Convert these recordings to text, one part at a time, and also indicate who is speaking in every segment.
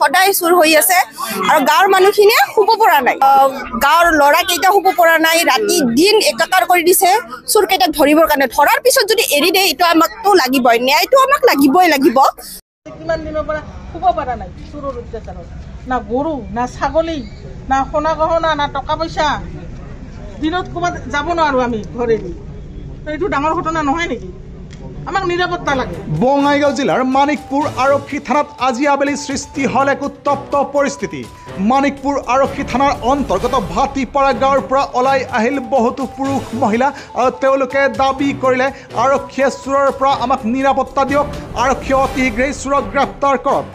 Speaker 1: সদায় চুৰ হৈ আছে আৰু গাঁৱৰ মানুহখিনিয়ে শুব পৰা নাই। গাঁৱৰ ল'ৰাকেইটা শুব পৰা নাই, ৰাতি দিন একাকাৰ কৰি দিছে চোৰকেইটাক ধৰিবৰ কাৰণে। ধৰাৰ পিছত যদি এৰি দিয়ে এইটো আমাকতো লাগিবই, ন্যায়টো আমাক লাগিবই লাগিব।
Speaker 2: কিমান দিনৰ পৰা শুব পৰা নাই চোৰৰ অত্যাচাৰত, না গৰু না ছাগলী না সোণা গহনা না টকা পইচা, দিনত ক'ৰবাত যাব নোৱাৰো আমি ঘৰেদি। এইটো ডাঙৰ ঘটনা নহয় নেকি? আমাক নিৰাপত্তা লাগে।
Speaker 3: বঙাইগাঁও জিলাৰ মানিকপুৰ আৰক্ষী থানাত আজি আবেলি সৃষ্টি হল এক উত্তপ্ত পৰিস্থিতি। মানিকপুৰ আৰক্ষী থানাৰ অন্তৰ্গত ভাটিপাৰা গাঁৱৰ পৰা ওলাই আহিল বহুতো পুৰুষ মহিলা আৰু তেওঁলোকে দাবী কৰিলে আৰক্ষীয়ে চোৰৰ পৰা আমাক নিৰাপত্তা দিয়ক, আৰক্ষীয়ে অতি শীঘ্ৰেই চোৰক গ্ৰেপ্তাৰ কৰক।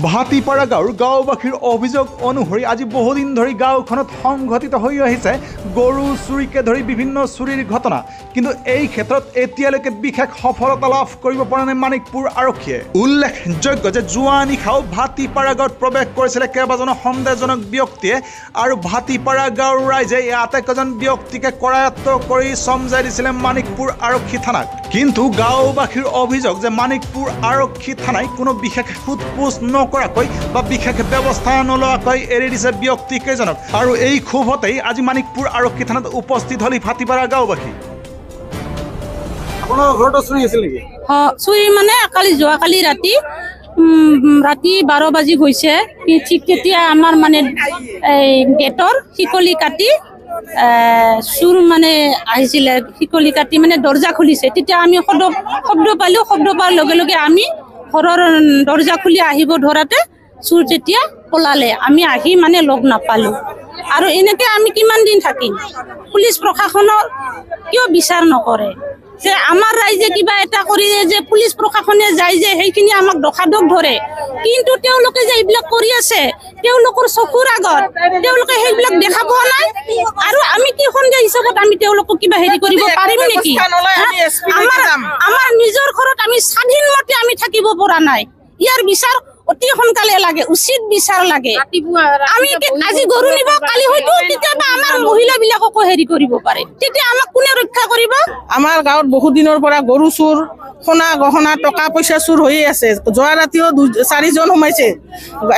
Speaker 3: ভাটিপাৰা গাঁৱৰ গাঁওবাসীৰ অভিযোগ অনুসৰি আজি বহুদিন ধৰি গাঁওখনত সংঘটিত হৈ আহিছে গৰু চুৰিকে ধৰি বিভিন্ন চুৰিৰ ঘটনা, কিন্তু এই ক্ষেত্ৰত এতিয়ালৈকে বিশেষ সফলতা লাভ কৰিব পৰা নাই মানিকপুৰ আৰক্ষীয়ে। উল্লেখযোগ্য যে যোৱা নিশাও ভাটিপাৰা গাঁৱত প্ৰৱেশ কৰিছিলে কেইবাজনো সন্দেহজনক ব্যক্তিয়ে আৰু ভাটিপাৰা গাঁৱৰ ৰাইজে আটাইকেইজন ব্যক্তিকে কৰায়ত্ব কৰি চমজাই দিছিলে মানিকপুৰ আৰক্ষী থানাক। কিন্তু গাঁওবাসীৰ অভিযোগ যে মানিকপুৰ আৰক্ষী থানাই কোনো বিশেষ সোধপোছ নকৰাকৈ বা বিশেষ ব্যৱস্থা নলোৱাকৈ এৰি দিছে ব্যক্তিকেইজনক, আৰু এই ক্ষোভতেই আজি মানিকপুৰ আৰক্ষী থানাত উপস্থিত হল ভাটিপাৰা গাঁওবাসী। আপোনাৰ ঘৰতো চুৰি আছিল নেকি?
Speaker 4: চুৰি মানে যোৱাকালি ৰাতি 12 বাজি গৈছে, ঠিক তেতিয়া আমাৰ মানে এই গেটৰ শিকলি কাটি চুৰ মানে আহিছিলে, শিকলি কাটি মানে দৰ্জা খুলিছে। তেতিয়া আমি শব্দ পালোঁ, শব্দ পোৱাৰ লগে লগে আমি ঘৰৰ দৰ্জা খুলি আহিব ধৰাতে চুৰ যেতিয়া পলালে, আমি আহি মানে লগ নাপালোঁ। আৰু এনেকৈ আমি কিমান দিন থাকিম? পুলিচ প্ৰশাসনৰ কিয় বিচাৰ নকৰে যে আমাৰ ৰাইজে কিবা এটা কৰি যে পুলিচ প্ৰশাসনে যায় যে সেইখিনি আমাক দোষাদোষ ধৰে, কিন্তু তেওঁলোকে যে এইবিলাক কৰি আছে তেওঁলোকৰ চকুৰ আগত তেওঁলোকে সেইবিলাক দেখা পোৱা নাই। আৰু আমি কি সন্ধিয়া হিচাপত আমি তেওঁলোকক কিবা হেৰি কৰিব পাৰিম নেকি? আমাৰ নিজৰ ঘৰত আমি স্বাধীন মতে আমি থাকিব পৰা নাই। ইয়াৰ বিচাৰ অতি সোনকালে লাগে, উচিত বিচাৰ লাগে। আমি আজি গৰু নিব, কালি হয়তো কেতিয়াবা আমাৰ মহিলাবিলাককো হেৰি কৰিব পাৰে, তেতিয়া আমাক কোনে ৰক্ষা কৰিব?
Speaker 2: আমাৰ গাঁৱত বহুত দিনৰ পৰা গৰু চুৰ, সোণা গহনা টকা পইচা চুৰ হৈয়ে আছে। যোৱা ৰাতিও 4জন সোমাইছে,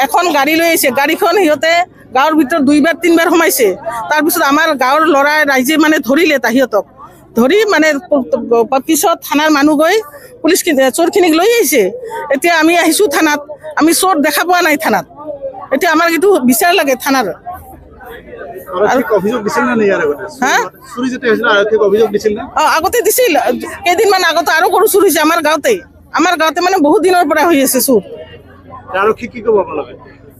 Speaker 2: এখন গাড়ী লৈ আহিছে, গাড়ীখন সিহঁতে গাঁৱৰ ভিতৰত 2-3 বাৰ সোমাইছে। তাৰপিছত আমাৰ গাঁৱৰ ল'ৰা ৰাইজে মানে ধৰিলে, সিহঁতক ধৰি মানে পিছত থানাৰ মানুহ গৈ পুলিচ চোৰখিনিক লৈ আহিছে। এতিয়া আমি আহিছোঁ থানাত, আমি চোৰ দেখা পোৱা নাই থানাত। এতিয়া আমাৰ এইটো বিচাৰ লাগে থানাৰ। আগতে দিছিল, কেইদিনমান আগতে আৰু গৰু চুৰ হৈছে আমাৰ গাঁৱতে মানে বহুত দিনৰ পৰা হৈ আছে চুৰ। আৰক্ষী কি ক'ব আপোনালোকে?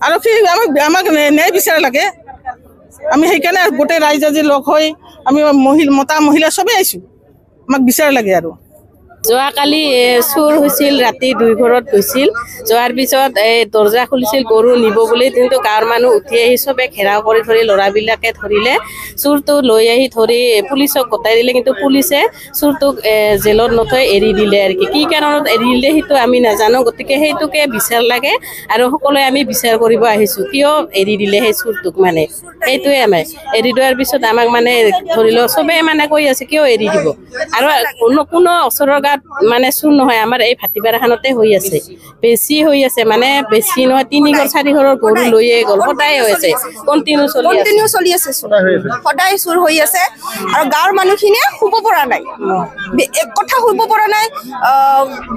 Speaker 2: আৰক্ষী আমাক ন্যায় বিচাৰ লাগে। আমি সেইকাৰণে গোটেই ৰাইজ আজি লগ হৈ আমি মতা মহিলা চবেই আহিছোঁ, আমাক বিচাৰ লাগে। আৰু
Speaker 4: যোৱাকালি চুৰ হৈছিল, ৰাতি 2 ঘৰত গৈছিল, যোৱাৰ পিছত এই দৰ্জা খুলিছিল গৰু নিব বুলি, কিন্তু গাঁৱৰ মানুহ উঠি আহি চবে ঘেৰাও কৰি ধৰি ল'ৰাবিলাকে ধৰিলে, চুৰটো লৈ আহি ধৰি পুলিচক গতাই দিলে, কিন্তু পুলিচে চুৰটোক জেলত নথৈ এৰি দিলে। আৰু কি কাৰণত এৰি দিলে সেইটো আমি নাজানো, গতিকে সেইটোকে বিচাৰ লাগে আৰু সকলোৱে আমি বিচাৰ কৰিব আহিছোঁ কিয় এৰি দিলে সেই চুৰটোক। মানে সেইটোৱে আমি এৰি দিয়াৰ পিছত আমাক মানে ধৰি লওক চবেই মানে কৈ আছে কিয় এৰি দিব, আৰু কোনো ওচৰৰ গাঁৱত মানে চুৰ নহয়, আমাৰ এই ভাটিপাৰাখনতে হৈ আছে, বেছি হৈ আছে, মানে বেছি নহয় 3 ঘৰ 4 ঘৰৰ গৰু লৈয়ে গ'ল, সদায় হৈ আছে, কণ্টিনিউ চলি আছে,
Speaker 1: সদায় চুৰ হৈ আছে আৰু গাঁৱৰ মানুহখিনিয়ে শুব পৰা নাই, এক কথা শুব পৰা নাই।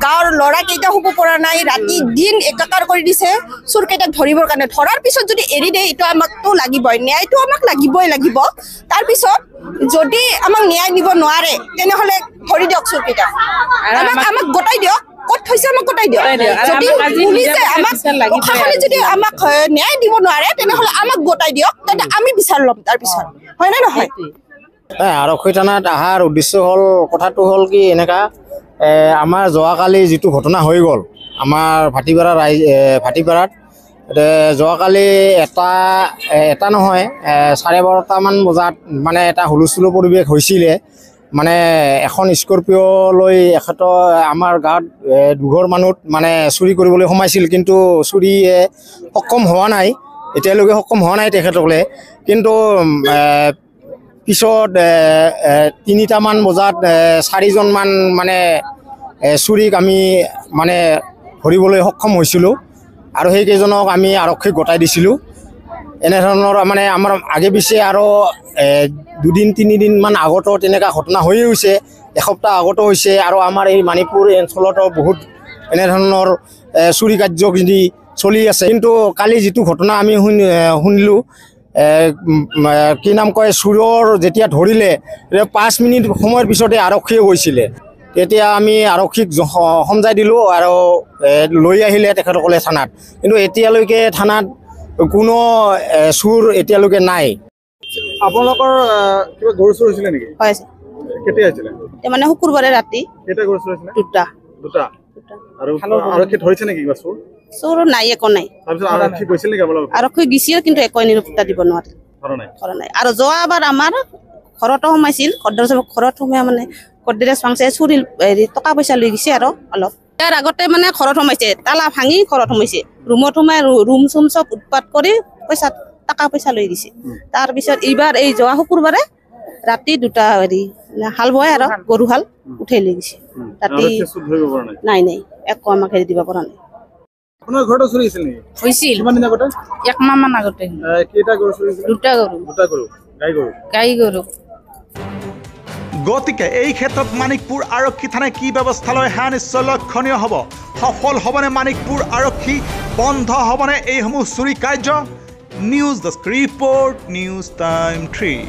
Speaker 1: গাঁৱৰ ল'ৰাকেইটা শুব পৰা নাই, ৰাতি দিন একাকাৰ কৰি দিছে চোৰকেইটাক ধৰিবৰ কাৰণে। ধৰাৰ পিছত যদি এৰি দিয়ে এইটো আমাকতো লাগিবই, ন্যায়টো আমাক লাগিবই লাগিব। তাৰপিছত যদি আমাক ন্যায় দিব নোৱাৰে তেনেহ'লে ধৰি দিয়ক চোৰকেইটাক, আমাক গতাই দিয়ক, ক'ত থৈছে আমাক গতাই দিয়ক। যদি পুলিচে আমাক প্ৰশাসনে যদি আমাক ন্যায় দিব নোৱাৰে তেনেহ'লে আমাক গতাই দিয়ক, তেন্তে আমি বিচাৰ ল'ম তাৰপিছত, হয় নে নহয়?
Speaker 5: আৰক্ষী থানাত অহাৰ উদ্দেশ্য হ'ল, কথাটো হ'ল কি এনেকা, আমাৰ যোৱাকালি যিটো ঘটনা হৈ গ'ল আমাৰ ভাটিপাৰাত, যোৱাকালি এটা নহয় 12:30মান বজাত মানে এটা হুলস্থুলৰ পৰিৱেশ হৈছিলে। মানে এখন স্কৰপিঅ' লৈ আমাৰ গাঁৱত 2 ঘৰ মানুহ মানে চুৰি কৰিবলৈ সোমাইছিল, কিন্তু চুৰিয়ে সক্ষম হোৱা নাই, এতিয়ালৈকে সক্ষম হোৱা নাই তেখেতসকলে। কিন্তু পিছত 3টামান বজাত 4জনমান মানে চুৰিক আমি মানে ধৰিবলৈ সক্ষম হৈছিলোঁ। আৰু সেইকেইজনক আমি আৰক্ষীক গতাই দিছিলোঁ। এনেধৰণৰ মানে আমাৰ আগে পিছে আৰু 2-3 দিন আগতো তেনেকুৱা ঘটনা হৈয়ে হৈছে, এসপ্তাহ আগতো হৈছে। আৰু আমাৰ এই মানিকপুৰ অঞ্চলতো বহুত এনেধৰণৰ চুৰি কাৰ্যখিনি চলি আছে। কিন্তু কালি যিটো ঘটনা আমি শুনিলোঁ, কি নাম কয়, চোৰৰ যেতিয়া ধৰিলে 5 মিনিট সময়ৰ পিছতে আৰক্ষীয়ে গৈছিলে। তেতিয়া আমি আৰক্ষীক সমজাই দিলোঁ আৰু লৈ আহিলে তেখেতসকলে থানাত। কিন্তু এতিয়ালৈকে থানাত কোনো চোৰ এতিয়ালৈকে নাই।
Speaker 3: আপোনালোকৰ কিবা গৰু চুৰ হৈছিলে নেকি?
Speaker 1: হয়
Speaker 3: কেতিয়া হৈছিলে?
Speaker 1: মানে শুকুৰবাৰে ৰাতি
Speaker 3: কেতিয়া গৰু চুৰ হৈছিলে? দুটা। আৰু আৰক্ষী ধৰিছে নেকি কিবা চোৰ?
Speaker 1: চোৰ নাই, একো নাই।
Speaker 3: তাৰপিছত আৰক্ষী গৈছিল নেকি আপোনালোক?
Speaker 1: আৰক্ষী দিছিল, কিন্তু একো নিৰাপত্তা দিব নোৱাৰে। কৰা নাই। আৰু যোৱাবাৰ আমাৰ ঘৰতো সোমাইছিল, ঘৰত সোমাই মানে কৰ্ডেৰেজ ভাঙছে, চুৰি টকা পইচা লৈ গৈছে আৰু অলপ। ইয়াৰ আগতে মানে ঘৰত সোমাইছে, তালা ভাঙি ঘৰত সোমাইছে, ৰুমত সোমাই ৰুম চুম চব উৎপাত কৰি টকা পইচা লৈ গৈছে। তাৰপিছত এইবাৰ এই যোৱা শুকুৰবাৰে ৰাতি 2টা হাল বয় আৰু গৰু হাল উঠাই লৈ গৈছে ৰাতি। নাই, একো আমাক হেৰি দিব পৰা নাই।
Speaker 3: আপোনাৰ ঘৰতো চুৰি হৈছিল নেকি?
Speaker 4: হৈছিল
Speaker 3: কিমান দিন আগতে?
Speaker 4: 1 মাহ মান আগতে।
Speaker 3: কেইটা গৰু চুৰি হৈছিল?
Speaker 4: 2টা গৰু। গাই গৰু।
Speaker 3: গতিকে এই ক্ষেত্ৰত মানিকপুৰ আৰক্ষী থানাই কি ব্যৱস্থা লয় সেয়া নিশ্চয় লক্ষণীয় হ'ব। সফল হ'বনে মানিকপুৰ আৰক্ষী? বন্ধ হ'বনে এইসমূহ চুৰি কাৰ্য? News desk report, news time 3।